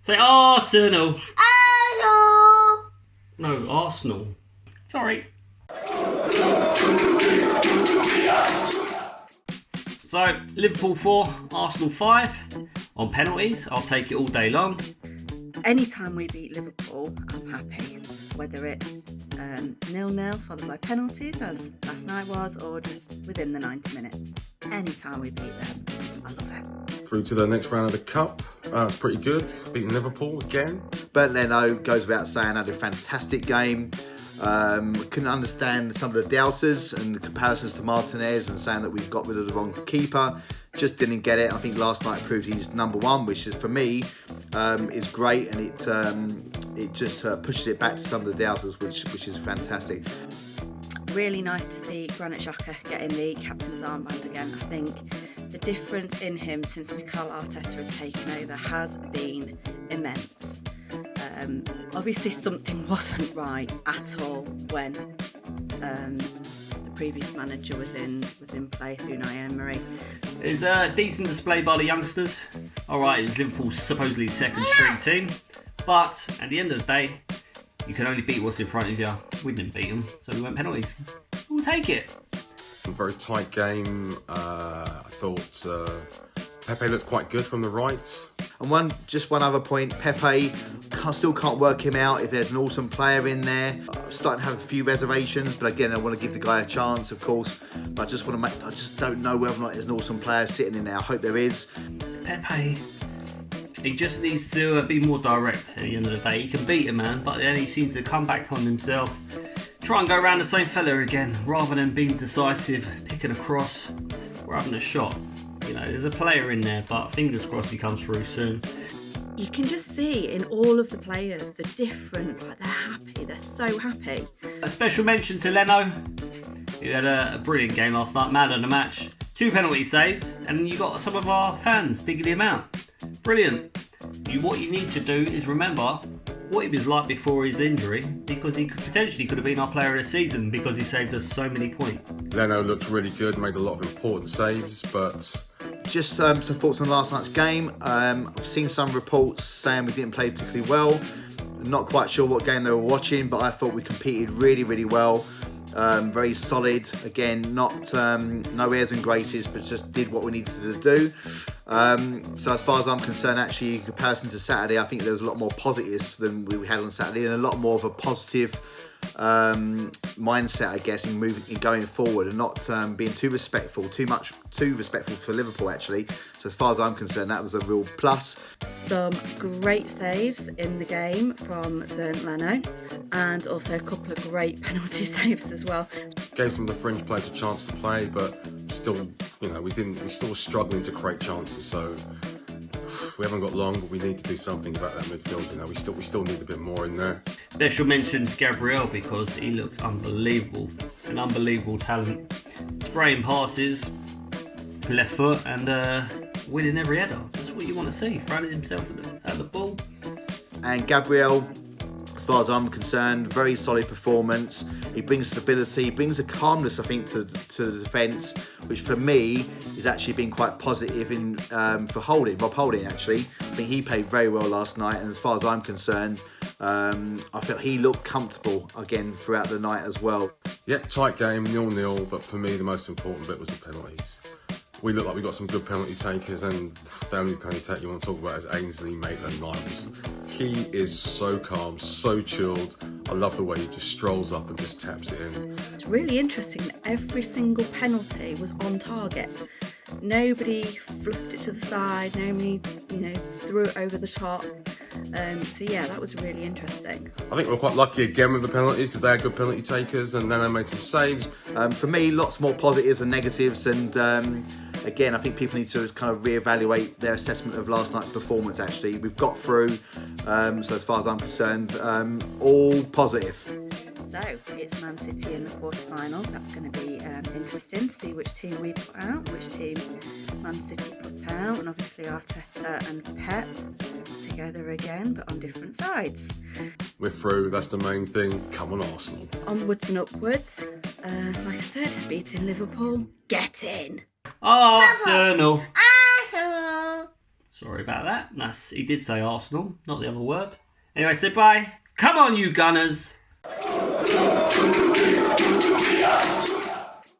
Say Arsenal. Arsenal. No, Arsenal. Sorry. So, Liverpool 4, Arsenal 5. On penalties, I'll take it all day long. Anytime we beat Liverpool, I'm happy. Whether it's 0-0 followed by penalties, as last night was, or just within the 90 minutes. Anytime we beat them, I love it. Through to the next round of the Cup. It's pretty good. Beating Liverpool again. Bernd Leno, goes without saying, had a fantastic game. Couldn't understand some of the doubters and the comparisons to Martinez and saying that we've got rid of the wrong keeper. Just didn't get it. I think last night proved he's number one, which is, for me, is great, and it just pushes it back to some of the doubters, which is fantastic. Really nice to see Granit Xhaka getting the captain's armband again. I think the difference in him since Mikel Arteta had taken over has been immense. Obviously something wasn't right at all when the previous manager was in place, Unai Emery. It was a decent display by the youngsters. Alright, it was Liverpool's supposedly second string team, but at the end of the day, you can only beat what's in front of you. We didn't beat them, so we went penalties. We'll take it. A very tight game. I thought Pepe looked quite good from the right. And one other point, Pepe, still can't work him out if there's an awesome player in there. I'm starting to have a few reservations, but again, I want to give the guy a chance, of course. But I just don't know whether or not there's an awesome player sitting in there. I hope there is. Pepe, he just needs to be more direct at the end of the day. He can beat a man, but then he seems to come back on himself. Try and go around the same fella again, rather than being decisive, picking a cross, or having a shot. You know, there's a player in there, but fingers crossed he comes through soon. You can just see in all of the players the difference. Like, they're happy, they're so happy. A special mention to Leno. He had a brilliant game last night, man of the match. 2 penalty saves, and you got some of our fans digging him out. Brilliant. What you need to do is remember what he was like before his injury, because he potentially could have been our player of the season because he saved us so many points. Leno looked really good, made a lot of important saves, but... Just some thoughts on last night's game. I've seen some reports saying we didn't play particularly well. Not quite sure what game they were watching, but I thought we competed really, really well. Very solid. Again, not no airs and graces, but just did what we needed to do. So as far as I'm concerned, actually, in comparison to Saturday, I think there was a lot more positives than we had on Saturday, and a lot more of a positive mindset, I guess, in going forward, and not being too respectful for Liverpool, actually. So as far as I'm concerned, that was a real plus. Some great saves in the game from Bernd Leno, and also a couple of great penalty saves as well. Gave some of the fringe players a chance to play, but still, you know, we're still struggling to create chances. So we haven't got long, but we need to do something about that midfield. You know, we still need a bit more in there. Special mention to Gabriel, because he looks unbelievable. An unbelievable talent. Spraying passes, left foot, and winning every header. That's what you want to see. Throwing himself at the ball. And Gabriel, as far as I'm concerned, very solid performance. He brings stability, he brings a calmness, I think, to the defence, which for me has actually been quite positive in for Rob Holding, actually. I think he played very well last night, and as far as I'm concerned, I felt he looked comfortable again throughout the night as well. Yep, tight game, 0-0, but for me the most important bit was the penalties. We look like we got some good penalty takers, and the only penalty taker you want to talk about is Ainsley Maitland-Niles. He is so calm, so chilled. I love the way he just strolls up and just taps it in. It's really interesting that every single penalty was on target. Nobody fluffed it to the side, nobody, threw it over the top. So yeah, that was really interesting. I think we're quite lucky again with the penalties, because they had good penalty takers, and then they made some saves. For me, lots more positives than negatives, and again, I think people need to kind of reevaluate their assessment of last night's performance. Actually, we've got through, so as far as I'm concerned, all positive. So it's Man City in the quarterfinals. That's going to be interesting to see which team we put out, which team Man City put out, and obviously Arteta and Pep together again, but on different sides. We're through, that's the main thing. Come on, Arsenal. Onwards and upwards. Like I said, beating Liverpool, get in. Arsenal. Arsenal. Sorry about that. He did say Arsenal, not the other word. Anyway, say bye. Come on, you Gunners.